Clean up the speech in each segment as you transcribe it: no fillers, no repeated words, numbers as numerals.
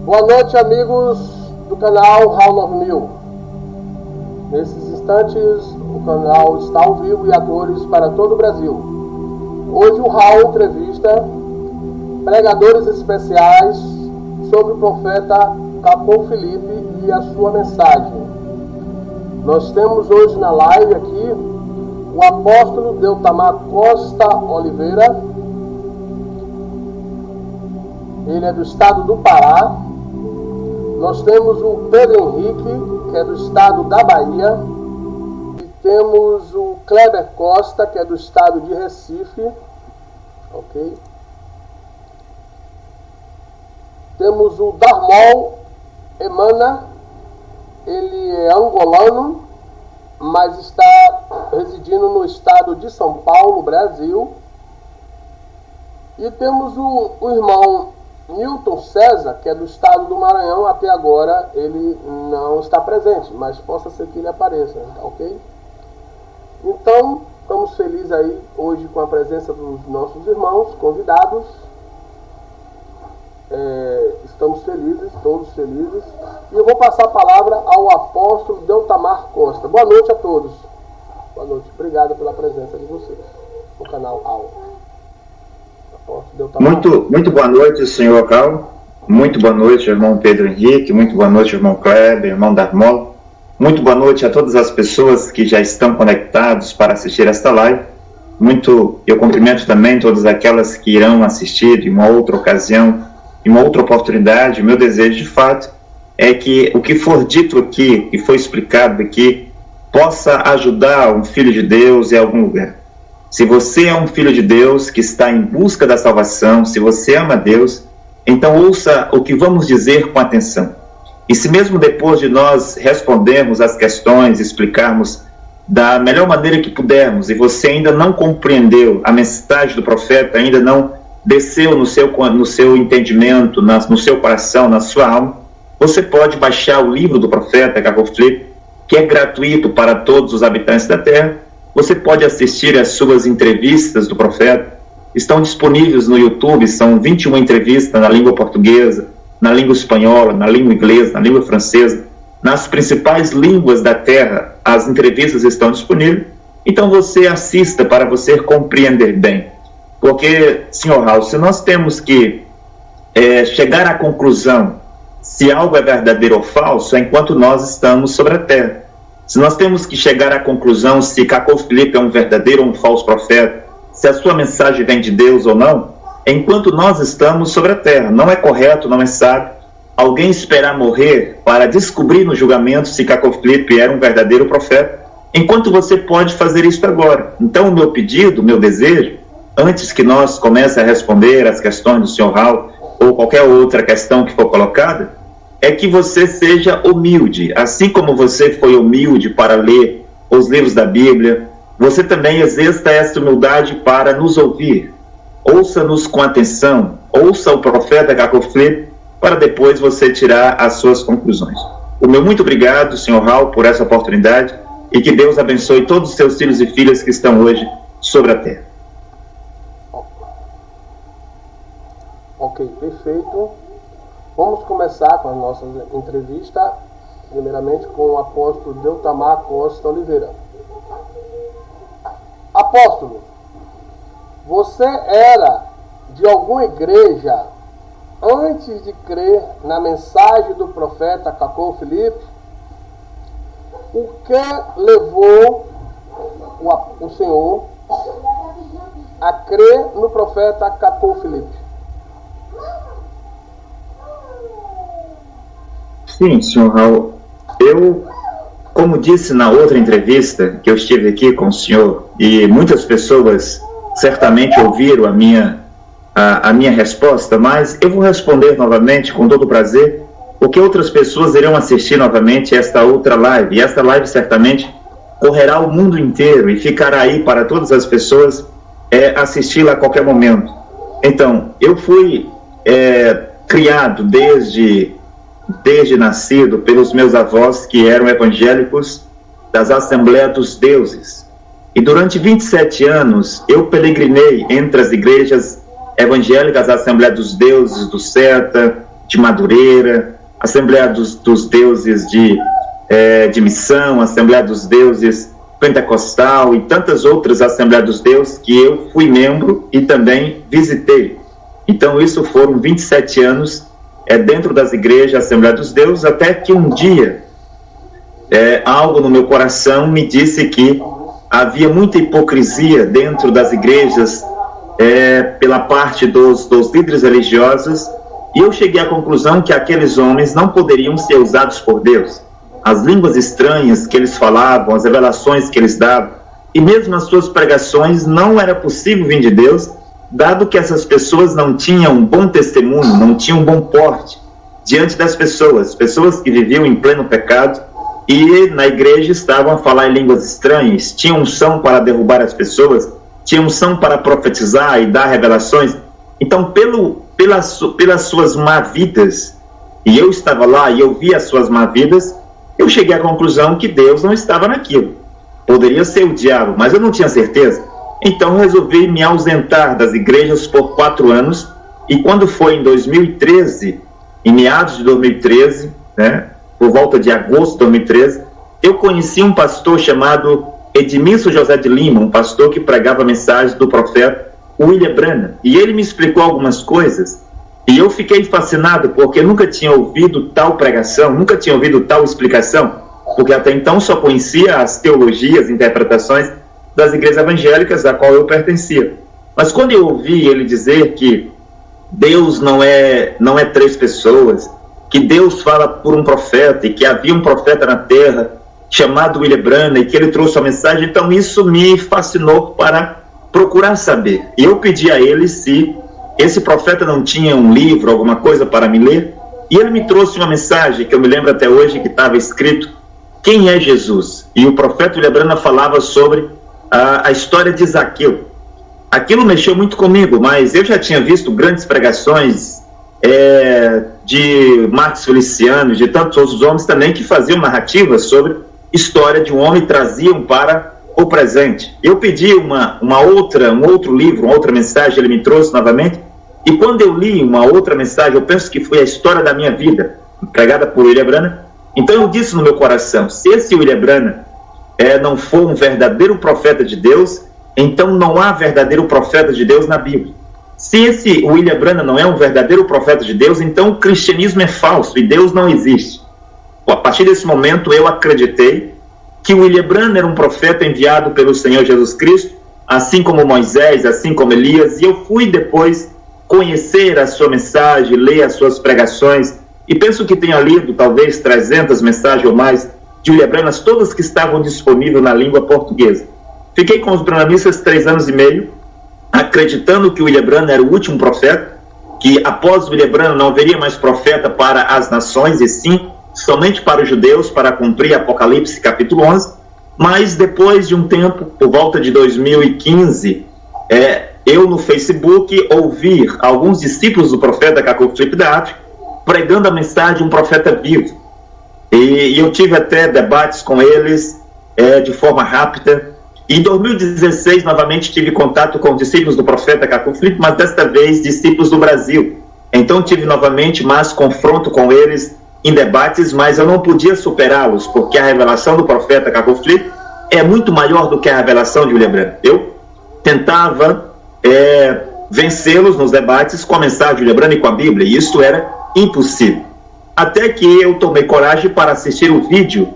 Boa noite, amigos do canal Raul 9000. Nesses instantes, o canal está ao vivo e a cores para todo o Brasil. Hoje o Raul entrevista pregadores especiais sobre o profeta Cacô Felipe e a sua mensagem. Nós temos hoje na live aqui o apóstolo Deltamar Costa Oliveira. Ele é do estado do Pará. Nós temos o Pedro Henrique, que é do estado da Bahia. E temos o Kleber Costa, que é do estado de Recife. Ok? Temos o Darmol Emana. Ele é angolano, mas está residindo no estado de São Paulo, Brasil. E temos o irmão Newton César, que é do estado do Maranhão. Até agora ele não está presente, mas possa ser que ele apareça, ok? Então, estamos felizes aí hoje com a presença dos nossos irmãos convidados. Estamos felizes, todos felizes. E eu vou passar a palavra ao apóstolo Deltamar Costa. Boa noite a todos. Boa noite. Obrigado pela presença de vocês no canal AL. Muito boa noite, senhor Raul. Muito boa noite, irmão Pedro Henrique. Muito boa noite, irmão Kleber, irmão Darmol. Muito boa noite a todas as pessoas que já estão conectados para assistir esta live. Eu cumprimento também todas aquelas que irão assistir em uma outra ocasião, em uma outra oportunidade. Meu desejo, de fato, é que o que for dito aqui, que foi explicado aqui, possa ajudar um filho de Deus em algum lugar. Se você é um filho de Deus que está em busca da salvação, se você ama Deus, então ouça o que vamos dizer com atenção. E se mesmo depois de nós respondermos as questões, explicarmos da melhor maneira que pudermos, e você ainda não compreendeu a mensagem do profeta, ainda não desceu no seu entendimento, no seu coração, na sua alma, você pode baixar o livro do profeta Cacô Felipe, que é gratuito para todos os habitantes da terra. Você pode assistir às suas entrevistas do profeta. Estão disponíveis no YouTube, são 21 entrevistas na língua portuguesa, na língua espanhola, na língua inglesa, na língua francesa. Nas principais línguas da terra, as entrevistas estão disponíveis. Então você assista para você compreender bem. Porque, senhor Raul, se nós temos que chegar à conclusão se algo é verdadeiro ou falso, é enquanto nós estamos sobre a terra. Se nós temos que chegar à conclusão se Cacô Felipe é um verdadeiro ou um falso profeta, se a sua mensagem vem de Deus ou não, é enquanto nós estamos sobre a terra. Não é correto, não é sábio alguém esperar morrer para descobrir no julgamento se Cacô Felipe era um verdadeiro profeta, enquanto você pode fazer isso agora. Então o meu pedido, o meu desejo, antes que nós comece a responder as questões do senhor Raul, ou qualquer outra questão que for colocada, é que você seja humilde. Assim como você foi humilde para ler os livros da Bíblia, você também exerça essa humildade para nos ouvir. Ouça-nos com atenção, ouça o profeta Cacô Felipe, para depois você tirar as suas conclusões. O meu muito obrigado, senhor Raul, por essa oportunidade, e que Deus abençoe todos os seus filhos e filhas que estão hoje sobre a terra. Ok, perfeito. Vamos começar com a nossa entrevista, primeiramente com o apóstolo Deltamar Costa Oliveira. Apóstolo, você era de alguma igreja antes de crer na mensagem do profeta Cacô Felipe? O que levou o senhor a crer no profeta Cacô Felipe? Sim, senhor Raul. Eu, como disse na outra entrevista que eu estive aqui com o senhor, e muitas pessoas certamente ouviram a minha resposta, mas eu vou responder novamente com todo prazer, porque outras pessoas irão assistir novamente esta outra live, e esta live certamente correrá o mundo inteiro e ficará aí para todas as pessoas assisti-la a qualquer momento. Então, eu fui criado desde nascido pelos meus avós, que eram evangélicos das Assembleias dos Deuses. E durante 27 anos eu peregrinei entre as igrejas evangélicas, a Assembleia dos Deuses, do CETA, de Madureira, Assembleia dos Deuses de Missão, Assembleia dos Deuses Pentecostal e tantas outras Assembleias dos Deuses que eu fui membro e também visitei. Então isso foram 27 anos dentro das igrejas Assembleia dos Deuses, até que um dia algo no meu coração me disse que havia muita hipocrisia dentro das igrejas pela parte dos líderes religiosos, e eu cheguei à conclusão que aqueles homens não poderiam ser usados por Deus. As línguas estranhas que eles falavam, as revelações que eles davam, e mesmo as suas pregações, não era possível vir de Deus, dado que essas pessoas não tinham um bom testemunho, não tinham um bom porte diante das pessoas que viviam em pleno pecado e na igreja estavam a falar em línguas estranhas, tinham unção para derrubar as pessoas, tinham unção para profetizar e dar revelações. Então, pelas suas má-vidas, e eu estava lá e eu vi as suas má-vidas, eu cheguei à conclusão que Deus não estava naquilo. Poderia ser o diabo, mas eu não tinha certeza. Então resolvi me ausentar das igrejas por 4 anos, e quando foi em 2013, em meados de 2013, por volta de agosto de 2013, eu conheci um pastor chamado Edmilson José de Lima, um pastor que pregava a mensagem do profeta William Branham, e ele me explicou algumas coisas, e eu fiquei fascinado, porque nunca tinha ouvido tal pregação, nunca tinha ouvido tal explicação, porque até então só conhecia as teologias, interpretações das igrejas evangélicas a qual eu pertencia. Mas quando eu ouvi ele dizer que Deus não é 3 pessoas, que Deus fala por um profeta, e que havia um profeta na terra chamado William Branham, e que ele trouxe a mensagem, então isso me fascinou para procurar saber. E eu pedi a ele se esse profeta não tinha um livro, alguma coisa para me ler, e ele me trouxe uma mensagem que eu me lembro até hoje, que estava escrito: quem é Jesus? E o profeta William Branham falava sobre a história de Zaqueu. Aquilo mexeu muito comigo, mas eu já tinha visto grandes pregações de Marcos Feliciano, de tantos outros homens também, que faziam narrativas sobre história de um homem e traziam para o presente. Eu pedi um outro livro, uma outra mensagem, ele me trouxe novamente, e quando eu li uma outra mensagem, eu penso que foi a história da minha vida, pregada por William Branham. Então eu disse no meu coração: se esse William Branham não for um verdadeiro profeta de Deus, então não há verdadeiro profeta de Deus na Bíblia. Se esse William Branham não é um verdadeiro profeta de Deus, então o cristianismo é falso e Deus não existe. A partir desse momento eu acreditei que William Branham era um profeta enviado pelo Senhor Jesus Cristo, assim como Moisés, assim como Elias, e eu fui depois conhecer a sua mensagem, ler as suas pregações, e penso que tenha lido talvez 300 mensagens ou mais de William Branham, todas que estavam disponíveis na língua portuguesa. Fiquei com os branhamistas 3 anos e meio, acreditando que William Branham era o último profeta, que após William Branham não haveria mais profeta para as nações, e sim somente para os judeus, para cumprir Apocalipse capítulo 11. Mas depois de um tempo, por volta de 2015, eu no Facebook ouvi alguns discípulos do profeta Cacau Filipe da África pregando a mensagem de um profeta vivo, e eu tive até debates com eles de forma rápida. Em 2016 novamente tive contato com discípulos do profeta Cacau Filipe, mas desta vez discípulos do Brasil. Então tive novamente mais confronto com eles em debates, mas eu não podia superá-los, porque a revelação do profeta Cacau Filipe é muito maior do que a revelação de William Branham. Eu tentava vencê-los nos debates com a mensagem de William Branham e com a Bíblia, e isso era impossível. Até que eu tomei coragem para assistir um vídeo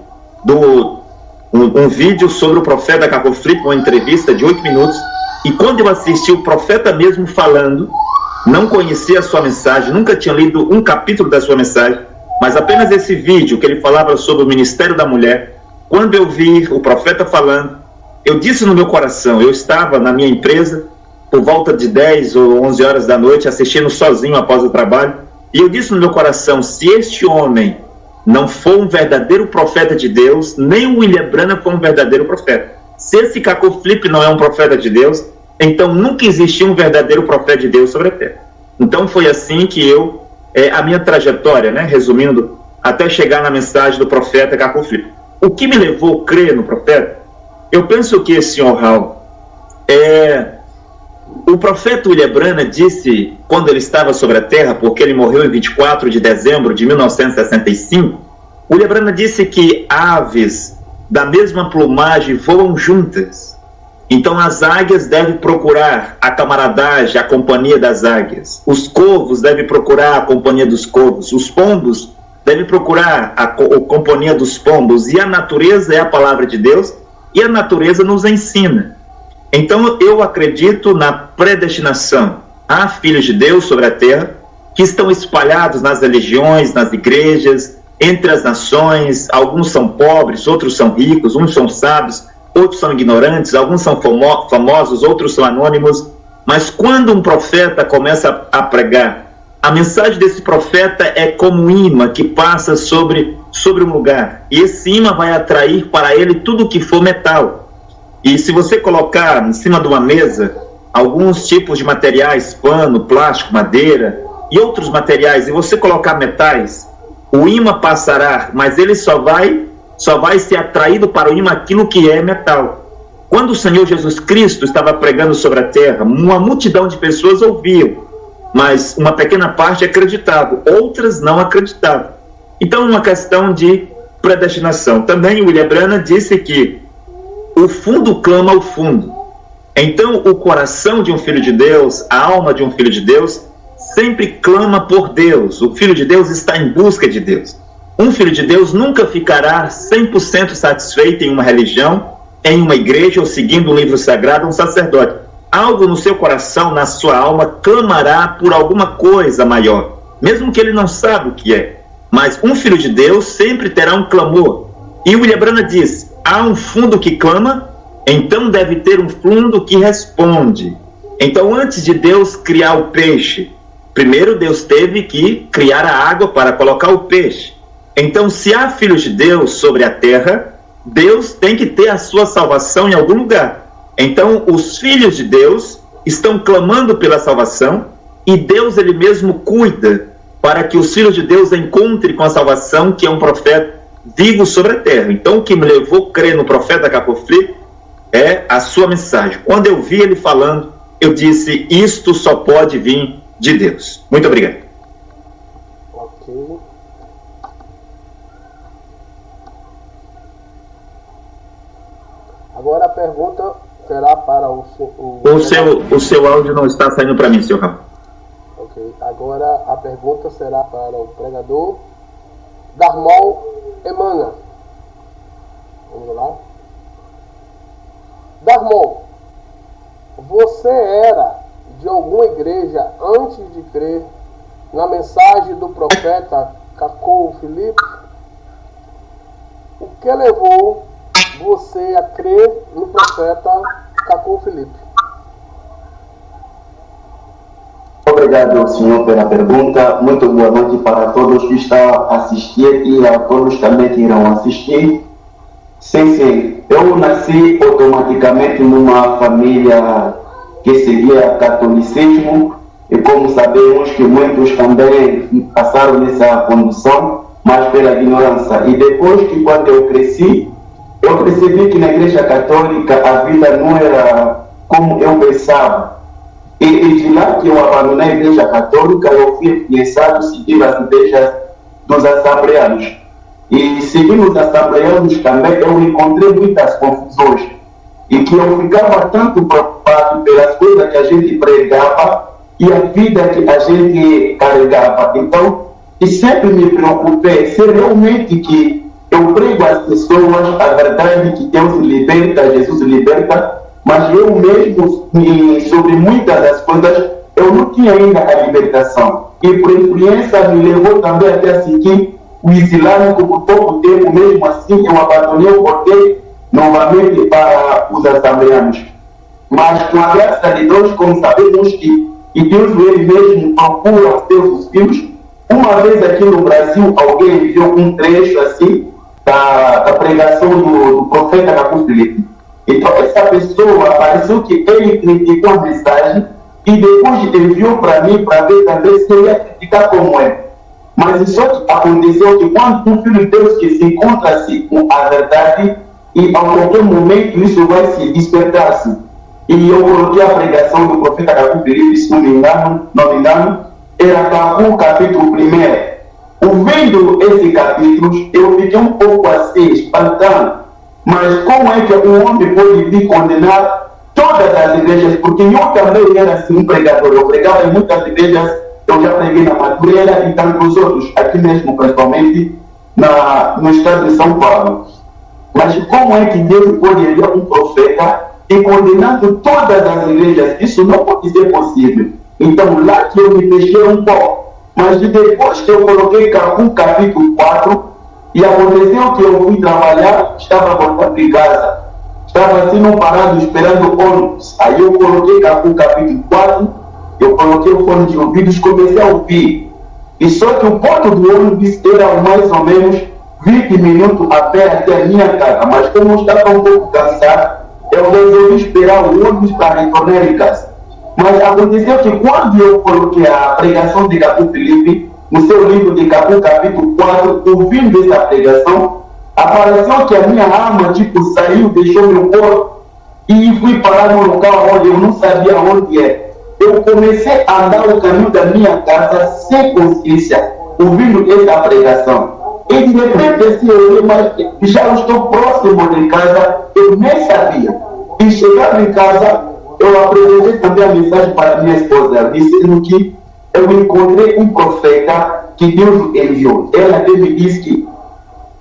sobre o profeta Cacau Filipe, uma entrevista de 8 minutos, e quando eu assisti o profeta mesmo falando, não conhecia a sua mensagem, nunca tinha lido um capítulo da sua mensagem, mas apenas esse vídeo que ele falava sobre o ministério da mulher, quando eu vi o profeta falando, eu disse no meu coração, eu estava na minha empresa por volta de 10 ou 11 horas da noite, assistindo sozinho após o trabalho, e eu disse no meu coração: se este homem não for um verdadeiro profeta de Deus, nem o William Branham foi um verdadeiro profeta. Se esse Cacau Filipe não é um profeta de Deus, então nunca existiu um verdadeiro profeta de Deus sobre a terra. Então foi assim que a minha trajetória, resumindo, até chegar na mensagem do profeta Cacau Filipe. O que me levou a crer no profeta? Eu penso que, senhor Raul, O profeta William Branham disse, quando ele estava sobre a terra, porque ele morreu em 24 de dezembro de 1965, William Branham disse que aves da mesma plumagem voam juntas. Então as águias devem procurar a camaradagem, a companhia das águias. Os corvos devem procurar a companhia dos corvos. Os pombos devem procurar a companhia dos pombos. E a natureza é a palavra de Deus, e a natureza nos ensina. Então eu acredito na predestinação. Há filhos de Deus sobre a terra que estão espalhados nas religiões, nas igrejas, entre as nações. Alguns são pobres, outros são ricos, uns são sábios, outros são ignorantes, alguns são famosos, outros são anônimos. Mas quando um profeta começa a pregar, a mensagem desse profeta é como um imã que passa sobre um lugar. E esse imã vai atrair para ele tudo que for metal. E se você colocar em cima de uma mesa alguns tipos de materiais, pano, plástico, madeira e outros materiais, e você colocar metais, o imã passará, mas ele só vai ser atraído para o imã aquilo que é metal. Quando o Senhor Jesus Cristo estava pregando sobre a terra, uma multidão de pessoas ouviam, mas uma pequena parte acreditava, outras não acreditavam. Então, uma questão de predestinação. Também o William Branham disse que o fundo clama ao fundo. Então, o coração de um filho de Deus, a alma de um filho de Deus, sempre clama por Deus. O filho de Deus está em busca de Deus. Um filho de Deus nunca ficará 100% satisfeito em uma religião, em uma igreja ou seguindo um livro sagrado, um sacerdote. Algo no seu coração, na sua alma, clamará por alguma coisa maior, mesmo que ele não saiba o que é. Mas um filho de Deus sempre terá um clamor. E William Branham diz, há um fundo que clama, então deve ter um fundo que responde. Então, antes de Deus criar o peixe, primeiro Deus teve que criar a água para colocar o peixe. Então, se há filhos de Deus sobre a terra, Deus tem que ter a sua salvação em algum lugar. Então, os filhos de Deus estão clamando pela salvação e Deus, ele mesmo, cuida para que os filhos de Deus encontrem com a salvação, que é um profeta vivo sobre a terra. Então, o que me levou a crer no profeta Cacofli é a sua mensagem. Quando eu vi ele falando, eu disse, isto só pode vir de Deus. Muito obrigado. Ok. Agora a pergunta será para o seu áudio não está saindo para mim, senhor Raul. Ok. Agora a pergunta será para o pregador Darmol Emana. Vamos lá. Darmol, você era de alguma igreja antes de crer na mensagem do profeta Cacou Filipe? O que levou você a crer no profeta Cacou Filipe? Obrigado, senhor, pela pergunta. Muito boa noite para todos que estão a assistir e a todos também que irão assistir. Sim, eu nasci automaticamente numa família que seguia catolicismo e, como sabemos, que muitos também passaram nessa condição, mas pela ignorância. E depois que, quando eu cresci, eu percebi que na igreja católica a vida não era como eu pensava. E de lá que eu abandonei a igreja católica, eu fui pensado seguir as igrejas dos assembleanos. E seguindo os assembleanos também, eu encontrei muitas confusões. E que eu ficava tanto preocupado pelas coisas que a gente pregava e a vida que a gente carregava. Então, e sempre me preocupei se realmente que eu prego às pessoas a verdade que Deus liberta, Jesus liberta, mas eu mesmo, sobre muitas das coisas, eu não tinha ainda a libertação. E por influência me levou também até a seguir o islâmico por pouco tempo, mesmo assim eu abandonei, eu voltei novamente para os assembleanos. Mas com a graça de Deus, como sabemos que Deus ele mesmo procura os seus filhos, uma vez aqui no Brasil alguém enviou um trecho assim da pregação do profeta Cacou Filipe. Então essa pessoa pareceu que ele criticou a mensagem e depois enviou para mim para ver também se eu ia criticar como é. Mas isso aconteceu que quando um filho de Deus que se encontra-se com a verdade, e a qualquer momento isso vai se despertar-se. e eu coloquei a pregação do profeta Cacu Filipe, se não me engano, era Cacu capítulo 1. Ouvindo esse capítulo, eu fiquei um pouco assim, espantado. Mas como é que um homem pode vir condenar todas as igrejas? Porque eu também era assim um pregador. Eu pregava em muitas igrejas, eu já preguei na Madureira e tantos outros, aqui mesmo, principalmente no estado de São Paulo. Mas como é que Deus pode enviar um profeta e condenando todas as igrejas? Isso não pode ser possível. Então, lá que eu me fechei um pouco. Mas depois que eu coloquei Cacu capítulo 4, e aconteceu que eu fui trabalhar, estava voltando em casa. Estava assim, não parado, esperando ônibus. Aí eu coloquei Cacu capítulo 4, eu coloquei o fone de ouvidos, comecei a ouvir. E só que o ponto do ônibus era mais ou menos 20 minutos a pé até a minha casa. Mas como eu estava um pouco cansado, eu resolvi esperar o ônibus para retornar em casa. Mas aconteceu que quando eu coloquei a pregação de Cacu Filipe, no seu livro de Cacu, capítulo 4, ouvindo essa pregação, apareceu que a minha alma, saiu, deixou meu corpo e fui parar num local onde eu não sabia onde é. Eu comecei a andar o caminho da minha casa sem consciência, ouvindo essa pregação. E de repente, assim, eu mas já estou próximo de casa, eu nem sabia. E chegando em casa, eu apresentei também a mensagem para minha esposa, dizendo que eu encontrei um profeta que Deus enviou. Ela me disse que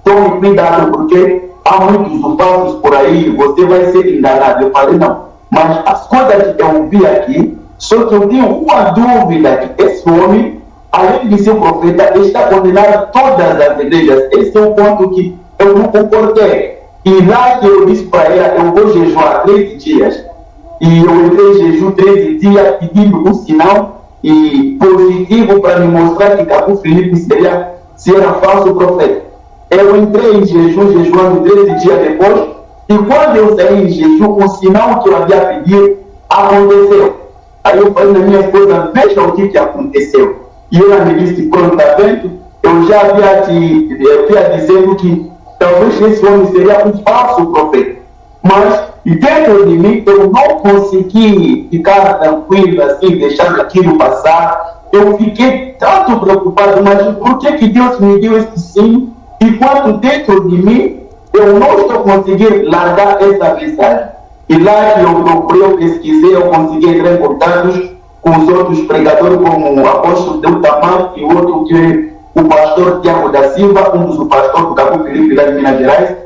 tome cuidado, porque há muitos falsos por aí, você vai ser enganado. Eu falei, não, mas as coisas que eu vi aqui, só que eu tenho uma dúvida, que esse homem, além de ser profeta, está condenado todas as igrejas. Esse é o ponto que eu não concordei. E lá que eu disse para ela, eu vou jejuar 13 dias. E eu entrei em jejum 13 dias pedindo um sinal e positivo para me mostrar que Cacu Filipe se era falso profeta. Eu entrei em jejum, jejuando 13 dias depois, e quando eu saí em jejum, o sinal que eu havia pedido aconteceu. Aí eu falei na minha esposa, veja o que aconteceu. E ela me disse, pronto, está vendo? Eu já havia dizendo que talvez esse homem seria um falso profeta. Mas dentro de mim, eu não consegui ficar tranquilo, assim, deixando aquilo passar. Eu fiquei tanto preocupado, mas por que Deus me deu esse sim? Enquanto dentro de mim, eu não estou conseguindo largar essa mensagem. E lá que eu procurei, eu pesquisei, eu consegui entrar em contato com os outros pregadores, como o apóstolo Deutamar e outro que é o pastor Tiago da Silva, um dos pastores do Cacu Filipe lá de Minas Gerais.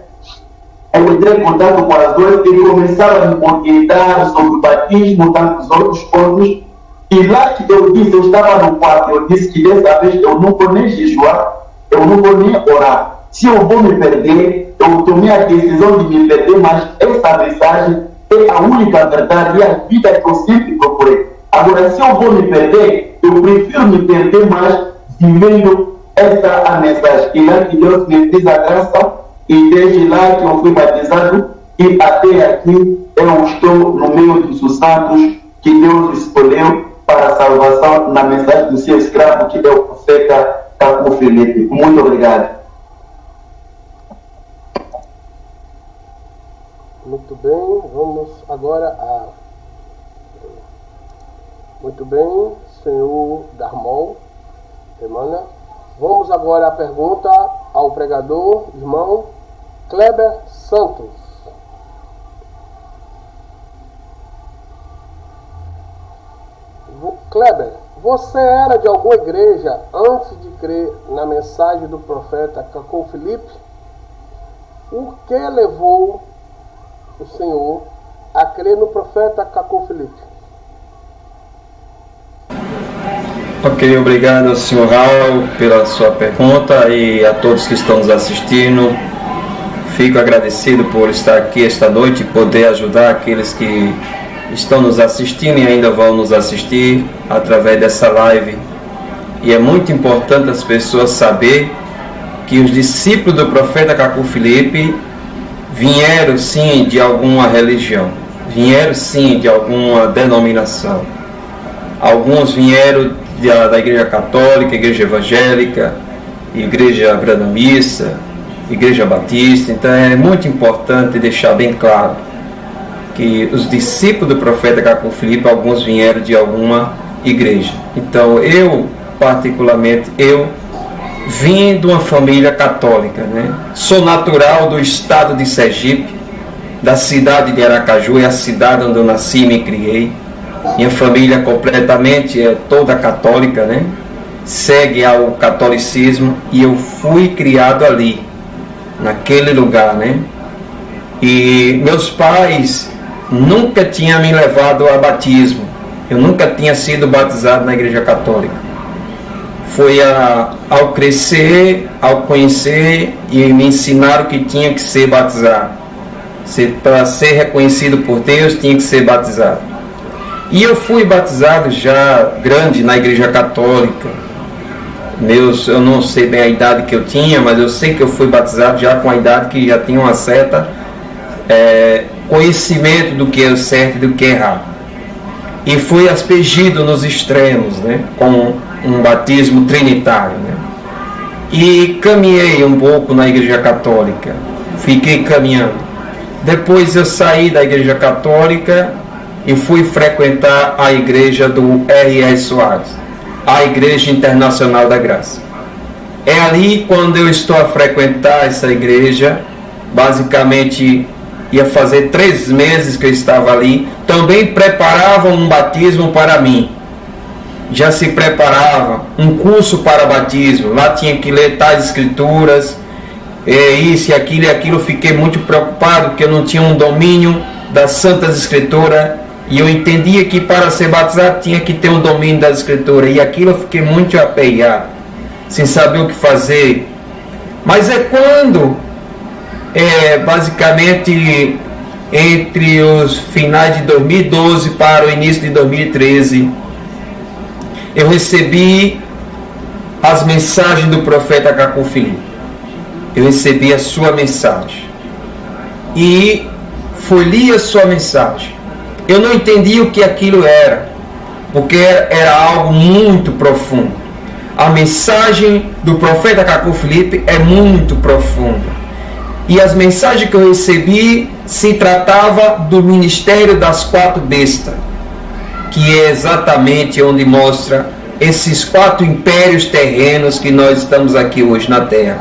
Eu entrei em contato com as duas e começaram a me orientar sobre o batismo, tantos outros pontos. E lá que eu disse, eu estava no quarto, eu disse que dessa vez eu não vou nem jejuar, eu não vou nem orar. Se eu vou me perder, eu tomei a decisão de me perder, mas essa mensagem é a única verdade e a vida que eu sempre procurei. Agora, se eu vou me perder, eu prefiro me perder, mas vivendo essa mensagem. E lá que Deus me fez a graça, e desde lá que eu fui batizado, e até aqui eu estou no meio dos santos que Deus escolheu para a salvação na mensagem do seu escravo, que é o profeta Cacu Filipe. Muito obrigado. Muito bem, vamos agora a... Muito bem, senhor Darmon, Emana. Vamos agora à pergunta ao pregador, irmão Kleber Santos. Kleber, você era de alguma igreja antes de crer na mensagem do profeta Cacu Filipe? O que levou o senhor a crer no profeta Cacu Filipe? Ok, obrigado ao senhor Raul pela sua pergunta e a todos que estão nos assistindo. Fico agradecido por estar aqui esta noite e poder ajudar aqueles que estão nos assistindo e ainda vão nos assistir através dessa live. E é muito importante as pessoas saberem que os discípulos do profeta Cacu Filipe vieram sim de alguma religião, vieram sim de alguma denominação. Alguns vieram da Igreja Católica, Igreja Evangélica, Igreja Branhamista, Igreja Batista. Então é muito importante deixar bem claro que que os discípulos do profeta Caco Filipe, alguns vieram de alguma igreja. Então eu, particularmente, eu vim de uma família católica, né? Sou natural do estado de Sergipe, da cidade de Aracaju, é a cidade onde eu nasci e me criei. Minha família completamente é toda católica, né? Segue ao catolicismo, e eu fui criado ali, naquele lugar, né? E meus pais nunca tinham me levado a batismo. Eu nunca tinha sido batizado na igreja católica. Foi ao crescer, ao conhecer, e me ensinaram que tinha que ser batizado. Para ser reconhecido por Deus, tinha que ser batizado. E eu fui batizado já grande na igreja católica. Eu não sei bem a idade que eu tinha, mas eu sei que eu fui batizado já com a idade que já tinha uma certa conhecimento do que é o certo e do que é errado. E fui aspergido nos extremos, né, com um batismo trinitário, né? E caminhei um pouco na igreja católica, fiquei caminhando. Depois eu saí da igreja católica e fui frequentar a igreja do R.R. Soares, a Igreja Internacional da Graça. É ali, quando eu estou a frequentar essa igreja, basicamente ia fazer 3 meses que eu estava ali, também preparavam um batismo para mim. Já se preparava um curso para batismo, lá tinha que ler tais escrituras, isso e aquilo. Fiquei muito preocupado, porque eu não tinha um domínio das Santas Escrituras, e eu entendia que para ser batizado tinha que ter um domínio das Escrituras, e aquilo eu fiquei muito aperreado, sem saber o que fazer. Mas é quando, basicamente, entre os finais de 2012 para o início de 2013, eu recebi as mensagens do profeta Caco Filipe. Eu recebi a sua mensagem e li a sua mensagem. Eu não entendi o que aquilo era, porque era algo muito profundo. A mensagem do profeta Caco Filipe é muito profunda. E as mensagens que eu recebi se tratava do ministério das 4 bestas, que é exatamente onde mostra esses 4 impérios terrenos que nós estamos aqui hoje na Terra.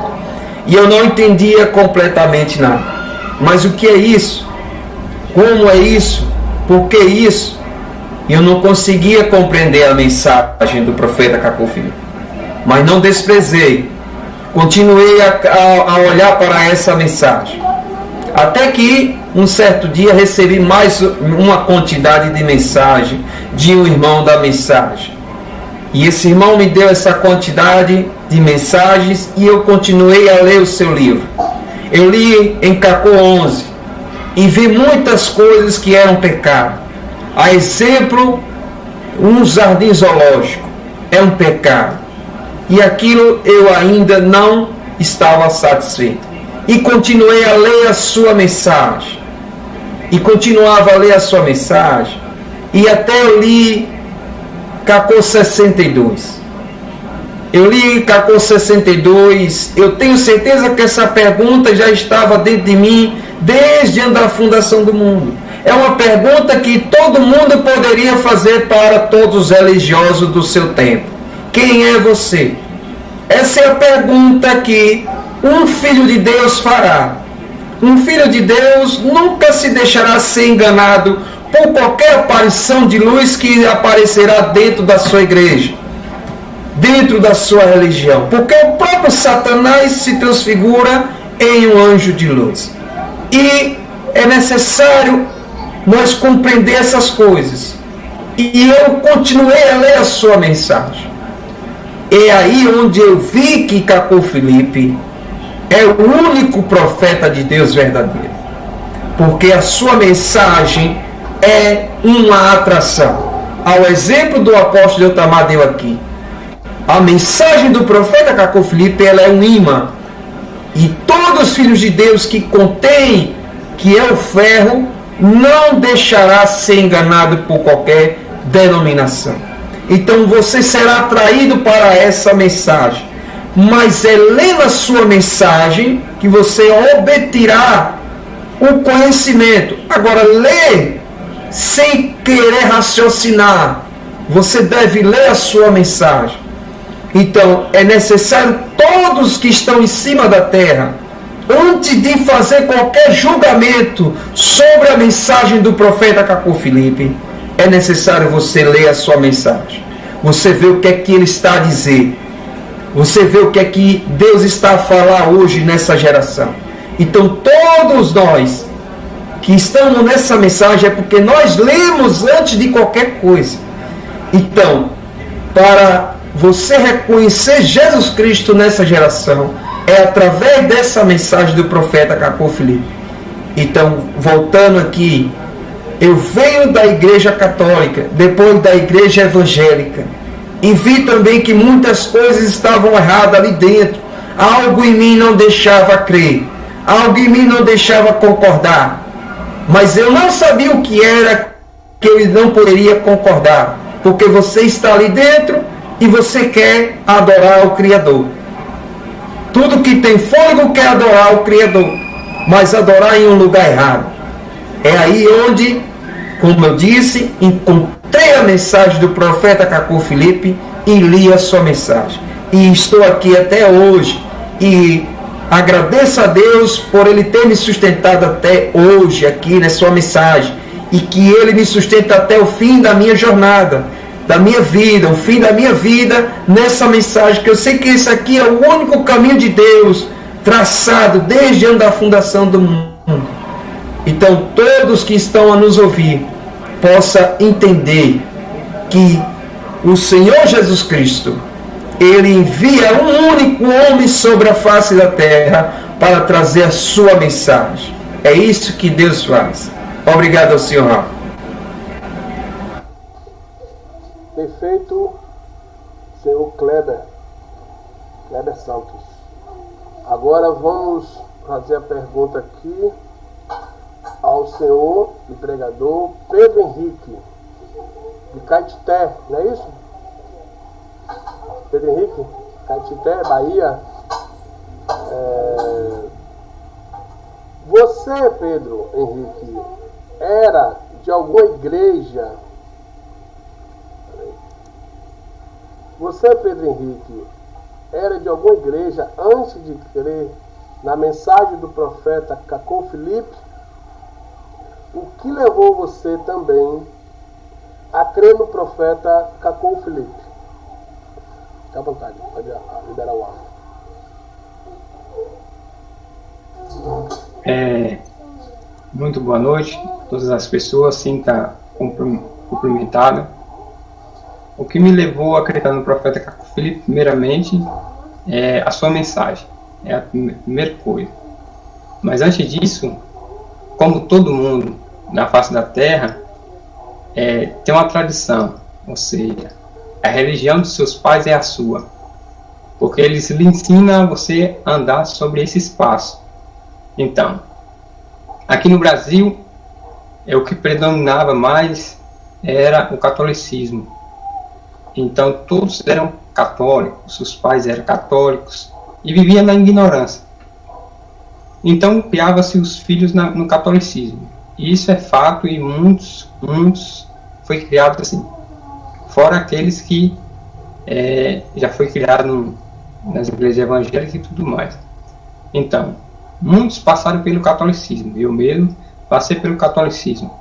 E eu não entendia completamente nada. Mas o que é isso? Como é isso? Por que isso? Eu não conseguia compreender a mensagem do profeta Caco Filipe. Mas não desprezei. Continuei a olhar para essa mensagem. Até que, um certo dia, recebi mais uma quantidade de mensagem de um irmão da mensagem. E esse irmão me deu essa quantidade de mensagens e eu continuei a ler o seu livro. Eu li em Caco 11 e vi muitas coisas que eram pecado. A exemplo, um jardim zoológico é um pecado. E aquilo eu ainda não estava satisfeito. E continuei a ler a sua mensagem. E continuava a ler a sua mensagem. E até eu li Caco 62. Eu li Caco 62. Eu tenho certeza que essa pergunta já estava dentro de mim desde antes da fundação do mundo. É uma pergunta que todo mundo poderia fazer para todos os religiosos do seu tempo. Quem é você? Essa é a pergunta que um filho de Deus fará. Um filho de Deus nunca se deixará ser enganado por qualquer aparição de luz que aparecerá dentro da sua igreja, dentro da sua religião. Porque o próprio Satanás se transfigura em um anjo de luz. E é necessário nós compreender essas coisas. E eu continuei a ler a sua mensagem. É aí onde eu vi que Caco Filipe é o único profeta de Deus verdadeiro. Porque a sua mensagem é uma atração. Ao exemplo do apóstolo Eutamar deu aqui. A mensagem do profeta Caco Filipe, ela é um imã. E todos os filhos de Deus que contêm que é o ferro, não deixará ser enganado por qualquer denominação. Então você será atraído para essa mensagem. Mas é lendo a sua mensagem que você obterá o conhecimento. Agora, ler sem querer raciocinar. Você deve ler a sua mensagem. Então, é necessário todos que estão em cima da terra, antes de fazer qualquer julgamento sobre a mensagem do profeta Cacô Filipe, é necessário você ler a sua mensagem. Você vê o que é que ele está a dizer. Você vê o que é que Deus está a falar hoje nessa geração. Então, todos nós que estamos nessa mensagem é porque nós lemos antes de qualquer coisa. Então, para você reconhecer Jesus Cristo nessa geração, é através dessa mensagem do profeta Cacô Filipe. Então, voltando aqui, eu venho da igreja católica, depois da igreja evangélica, e vi também que muitas coisas estavam erradas ali dentro. Algo em mim não deixava crer, algo em mim não deixava concordar, mas eu não sabia o que era que eu não poderia concordar, porque você está ali dentro e você quer adorar o Criador. Tudo que tem fôlego quer adorar o Criador, mas adorar em um lugar errado. É aí onde, como eu disse, encontrei a mensagem do profeta Cacô Filipe e li a sua mensagem. E estou aqui até hoje e agradeço a Deus por Ele ter me sustentado até hoje aqui na sua mensagem, e que Ele me sustenta até o fim da minha jornada, da minha vida, o fim da minha vida nessa mensagem, que eu sei que esse aqui é o único caminho de Deus traçado desde antes da fundação do mundo. Então todos que estão a nos ouvir possam entender que o Senhor Jesus Cristo, Ele envia um único homem sobre a face da terra para trazer a sua mensagem. É isso que Deus faz. Obrigado ao Senhor Raul. Perfeito, senhor Kleber Santos. Agora vamos fazer a pergunta aqui ao senhor e pregador Pedro Henrique, de Caetité, não é isso? Pedro Henrique, Caetité, Bahia. Você, Pedro Henrique, era de alguma igreja? Você, Pedro Henrique, era de alguma igreja antes de crer na mensagem do profeta Cacô Filipe? O que levou você também a crer no profeta Cacô Filipe? Fique à vontade, pode liberar o ar. Muito boa noite a todas as pessoas, sinta cumprimentada. O que me levou a acreditar no profeta Cacô Filipe, primeiramente, é a sua mensagem, é a primeira coisa. Mas antes disso, como todo mundo na face da terra, tem uma tradição, ou seja, a religião dos seus pais é a sua, porque eles lhe ensinam a você andar sobre esse espaço. Então, aqui no Brasil, o que predominava mais era o catolicismo. Então, todos eram católicos, seus pais eram católicos, e viviam na ignorância. Então, criava-se os filhos no catolicismo. E isso é fato, e muitos foi criado assim. Fora aqueles que já foi criado nas igrejas evangélicas e tudo mais. Então, muitos passaram pelo catolicismo. Eu mesmo passei pelo catolicismo.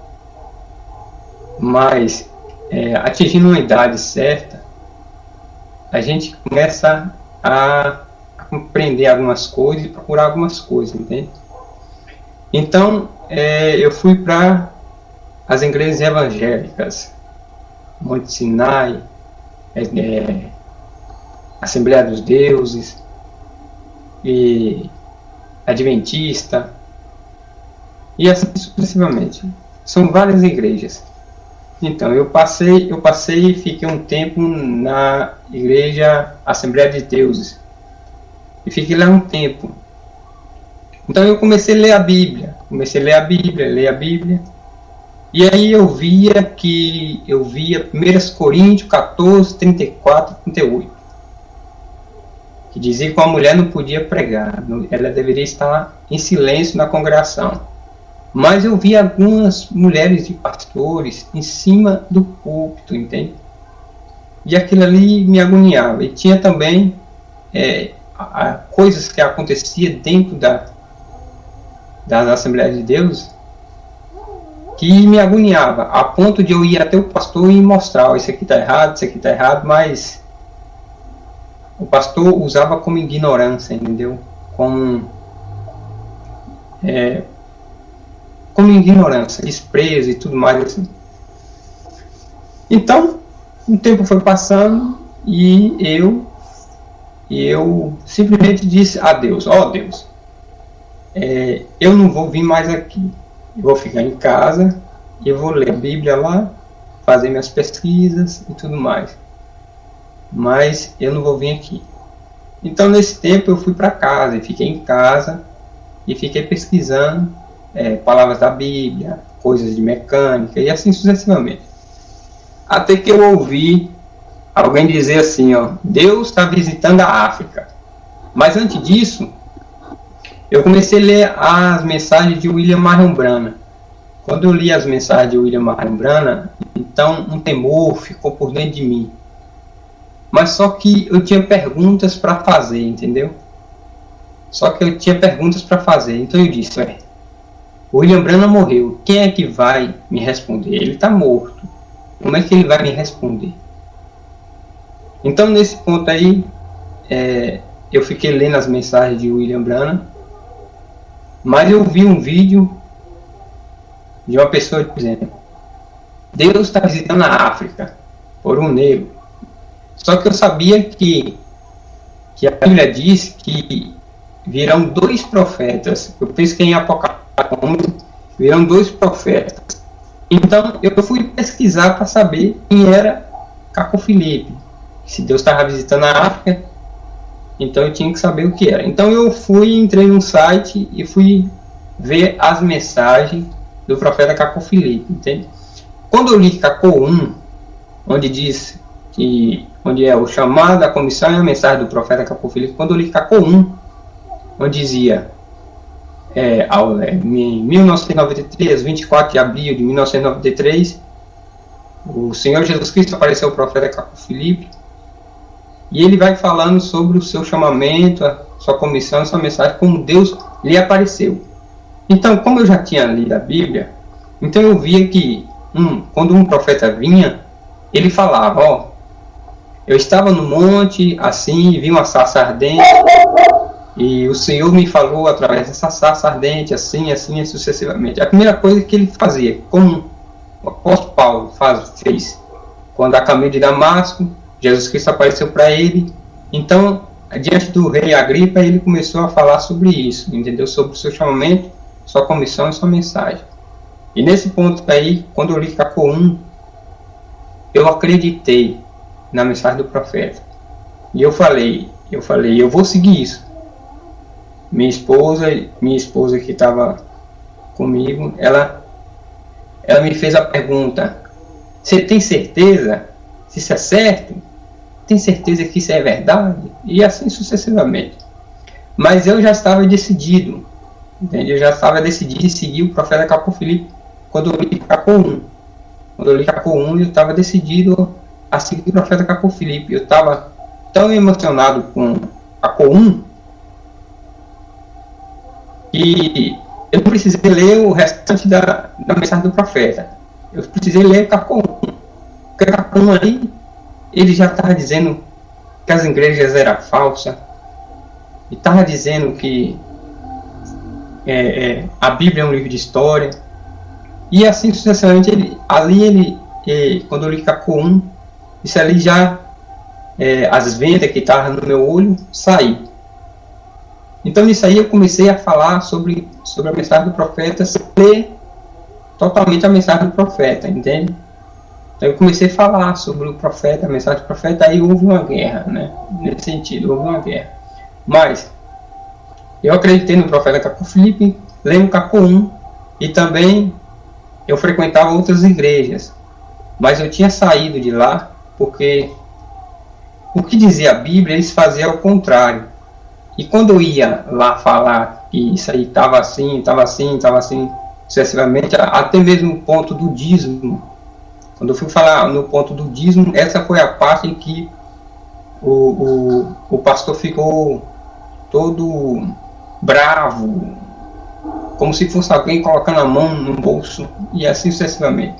Mas, atingindo uma idade certa, a gente começa a compreender algumas coisas e procurar algumas coisas, entende? Então, eu fui para as igrejas evangélicas, Monte Sinai, Assembleia dos Deuses, e Adventista, e assim sucessivamente. São várias igrejas. Então, eu passei e fiquei um tempo na igreja Assembleia de Deuses. E fiquei lá um tempo. Então, eu comecei a ler a Bíblia. Ler a Bíblia. E aí eu via 1 Coríntios 14, 34 e 38. Que dizia que uma mulher não podia pregar. Ela deveria estar em silêncio na congregação. Mas eu vi algumas mulheres de pastores em cima do púlpito, entende? E aquilo ali me agoniava. E tinha também coisas que aconteciam dentro das Assembleias de Deus que me agoniava, a ponto de eu ir até o pastor e mostrar, isso aqui está errado, isso aqui está errado, mas o pastor usava como ignorância, entendeu? Como ignorância, desprezo e tudo mais assim. Então, o tempo foi passando e eu simplesmente disse a Deus, Deus, eu não vou vir mais aqui, eu vou ficar em casa, eu vou ler a Bíblia lá, fazer minhas pesquisas e tudo mais, mas eu não vou vir aqui. Então, nesse tempo eu fui para casa e fiquei em casa e fiquei pesquisando palavras da Bíblia, coisas de mecânica e assim sucessivamente. Até que eu ouvi alguém dizer assim, Deus está visitando a África. Mas antes disso, eu comecei a ler as mensagens de William Marion Branham. Quando eu li as mensagens de William Marion Branham, então um temor ficou por dentro de mim. Mas só que eu tinha perguntas para fazer, entendeu? Então eu disse, William Branham morreu, quem é que vai me responder? Ele está morto. Como é que ele vai me responder? Então, nesse ponto aí, eu fiquei lendo as mensagens de William Branham, mas eu vi um vídeo de uma pessoa dizendo, Deus está visitando a África por um negro. Só que eu sabia que a Bíblia diz que virão 2 profetas. Eu pesquei em Apocalipse, virão 2 profetas. Então eu fui pesquisar para saber quem era Caco Filipe. Se Deus estava visitando a África, então eu tinha que saber o que era. Então eu entrei num site e fui ver as mensagens do profeta Caco Filipe, entende? Quando eu li Caco 1, onde é o chamado, a comissão e a mensagem do profeta Caco Filipe, quando eu li Caco 1, onde dizia, em 1993, 24 de abril de 1993, o Senhor Jesus Cristo apareceu ao profeta Caco Filipe, e ele vai falando sobre o seu chamamento, a sua comissão, a sua mensagem, como Deus lhe apareceu. Então, como eu já tinha lido a Bíblia, então eu via que quando um profeta vinha, ele falava, eu estava no monte, assim, vi uma sarça ardente, e o Senhor me falou através dessa sarça ardente, assim, assim, sucessivamente. A primeira coisa que ele fazia, como o apóstolo Paulo fez, quando a caminho de Damasco, Jesus Cristo apareceu para ele. Então, diante do rei Agripa, ele começou a falar sobre isso, entendeu? Sobre o seu chamamento, sua comissão e sua mensagem. E nesse ponto aí, quando eu li Caco 1, eu acreditei na mensagem do profeta. E eu falei, eu vou seguir isso. Minha esposa que estava comigo, ela me fez a pergunta, você tem certeza se isso é certo? Tem certeza que isso é verdade? E assim sucessivamente. Mas eu já estava decidido, entende? Eu já estava decidido em seguir o profeta Caco Filipe quando eu li Caco 1. Quando eu li Caco 1, eu estava decidido a seguir o profeta Caco Filipe. Eu estava tão emocionado com Caco 1 que eu não precisei ler o restante da mensagem do profeta. Eu precisei ler Caco 1. Porque Caco 1 aí, ele já estava dizendo que as igrejas eram falsas. E estava dizendo que a Bíblia é um livro de história. E assim sucessivamente, quando eu li Caco 1, isso ali já, as vendas que estavam no meu olho, saíram. Então nisso aí eu comecei a falar sobre a mensagem do profeta, sem ler totalmente a mensagem do profeta, entende? Então eu comecei a falar sobre o profeta, a mensagem do profeta, aí houve uma guerra, né? Nesse sentido, houve uma guerra. Mas eu acreditei no profeta Caco Filipe, lendo Caco 1, e também eu frequentava outras igrejas, mas eu tinha saído de lá porque o que dizia a Bíblia eles faziam ao contrário. E quando eu ia lá falar que isso aí estava assim, sucessivamente, até mesmo o ponto do dízimo. Quando eu fui falar no ponto do dízimo, essa foi a parte em que o pastor ficou todo bravo, como se fosse alguém colocando a mão no bolso, e assim sucessivamente.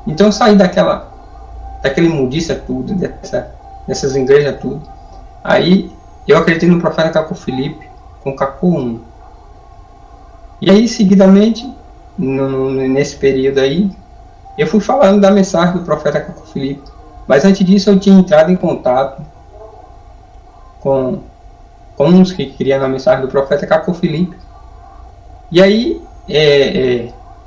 Então eu saí daquela imundícia tudo, dessas igrejas tudo. Aí eu acreditei no profeta Caco Filipe, com Caco 1. E aí, seguidamente, nesse período aí, eu fui falando da mensagem do profeta Caco Filipe. Mas antes disso eu tinha entrado em contato com uns que queriam a mensagem do profeta Caco Filipe. E aí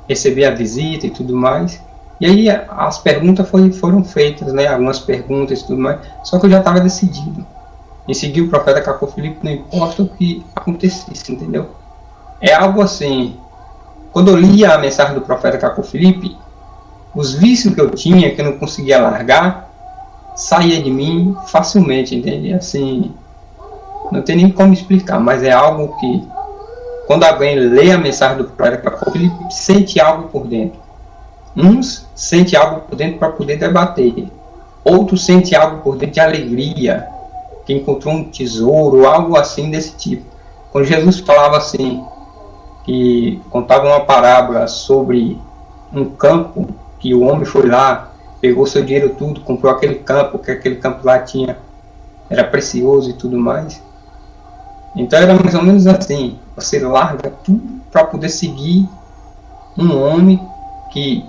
recebi a visita e tudo mais. E aí as perguntas foram feitas, né? Algumas perguntas e tudo mais. Só que eu já estava decidido em seguir o profeta Caco Filipe, não importa o que acontecesse, entendeu? É algo assim, quando eu lia a mensagem do profeta Caco Filipe, os vícios que eu tinha, que eu não conseguia largar, saía de mim facilmente, entende? Assim, não tem nem como explicar, mas é algo que, quando alguém lê a mensagem do profeta Caco Filipe, sente algo por dentro. Uns sente algo por dentro para poder debater, outros sente algo por dentro de alegria, que encontrou um tesouro, algo assim desse tipo. Quando Jesus falava assim, que contava uma parábola sobre um campo, que o homem foi lá, pegou seu dinheiro tudo, comprou aquele campo, que aquele campo lá era precioso e tudo mais. Então era mais ou menos assim, você larga tudo para poder seguir um homem que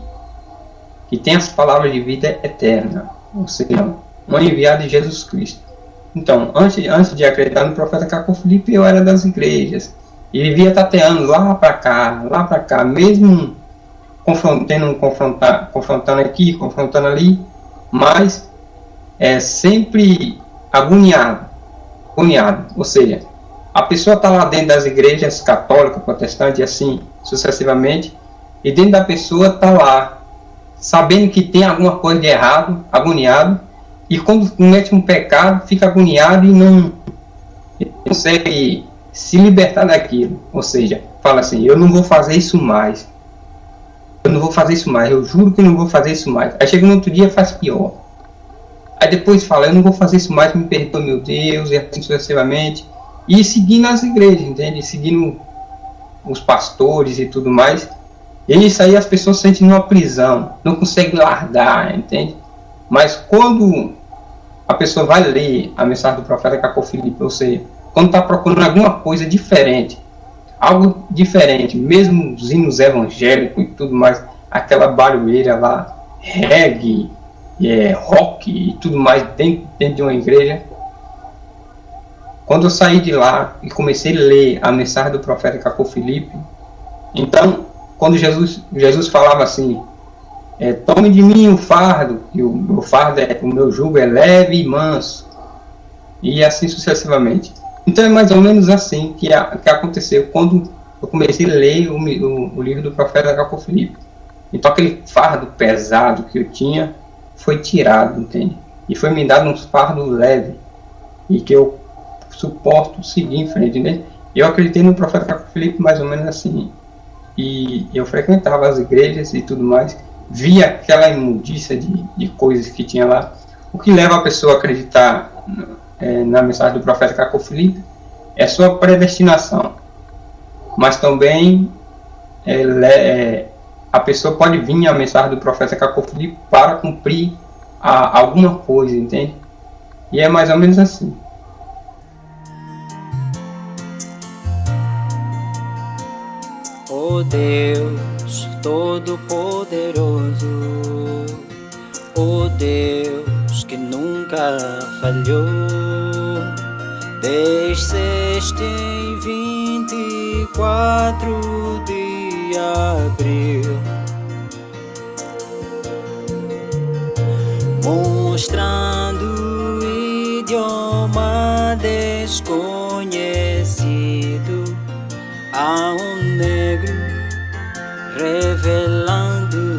tem as palavras de vida eterna, ou seja, um enviado de Jesus Cristo. Então, antes de acreditar no profeta Caco Filipe, eu era das igrejas, e vivia tateando lá para cá, mesmo confrontando aqui, confrontando ali, mas sempre agoniado, ou seja, a pessoa está lá dentro das igrejas católicas, protestantes e assim sucessivamente, e dentro da pessoa está lá, sabendo que tem alguma coisa de errado, agoniado, e quando comete um pecado, fica agoniado e não consegue se libertar daquilo, ou seja, fala assim, eu não vou fazer isso mais, eu juro que não vou fazer isso mais. Aí chega no outro dia e faz pior. Aí depois fala, eu não vou fazer isso mais, me perdoa, meu Deus, e assim sucessivamente. E seguindo as igrejas, entende? Seguindo os pastores e tudo mais. E isso aí as pessoas sentem numa prisão, não conseguem largar, entende? Mas quando a pessoa vai ler a mensagem do profeta Caco Filipe, ou seja, quando está procurando alguma coisa diferente, algo diferente, mesmo os hinos evangélicos e tudo mais, aquela barulheira lá, reggae, rock e tudo mais dentro de uma igreja. Quando eu saí de lá e comecei a ler a mensagem do profeta Caco Filipe, então, quando Jesus falava assim, tome de mim o fardo, e o meu jugo é leve e manso, e assim sucessivamente. Então é mais ou menos assim que aconteceu quando eu comecei a ler o livro do profeta Caco Filipe. Então aquele fardo pesado que eu tinha foi tirado, entende? E foi me dado um fardo leve, e que eu suporto seguir em frente, né? Eu acreditei no profeta Caco Filipe mais ou menos assim, e eu frequentava as igrejas e tudo mais, via aquela imundícia de coisas que tinha lá. O que leva a pessoa a acreditar na mensagem do profeta Caco Filipe é sua predestinação, mas também a pessoa pode vir a mensagem do profeta Caco Filipe para cumprir alguma coisa, entende? E é mais ou menos assim. Oh Deus Todo-Poderoso, oh Deus que nunca falhou, desceste em 24 de abril, mostrando o idioma desconhecido a um negro, revelando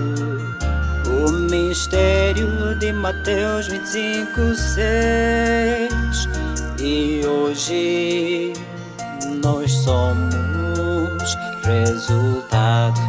o mistério de Mateus 25:6. E hoje nós somos resultado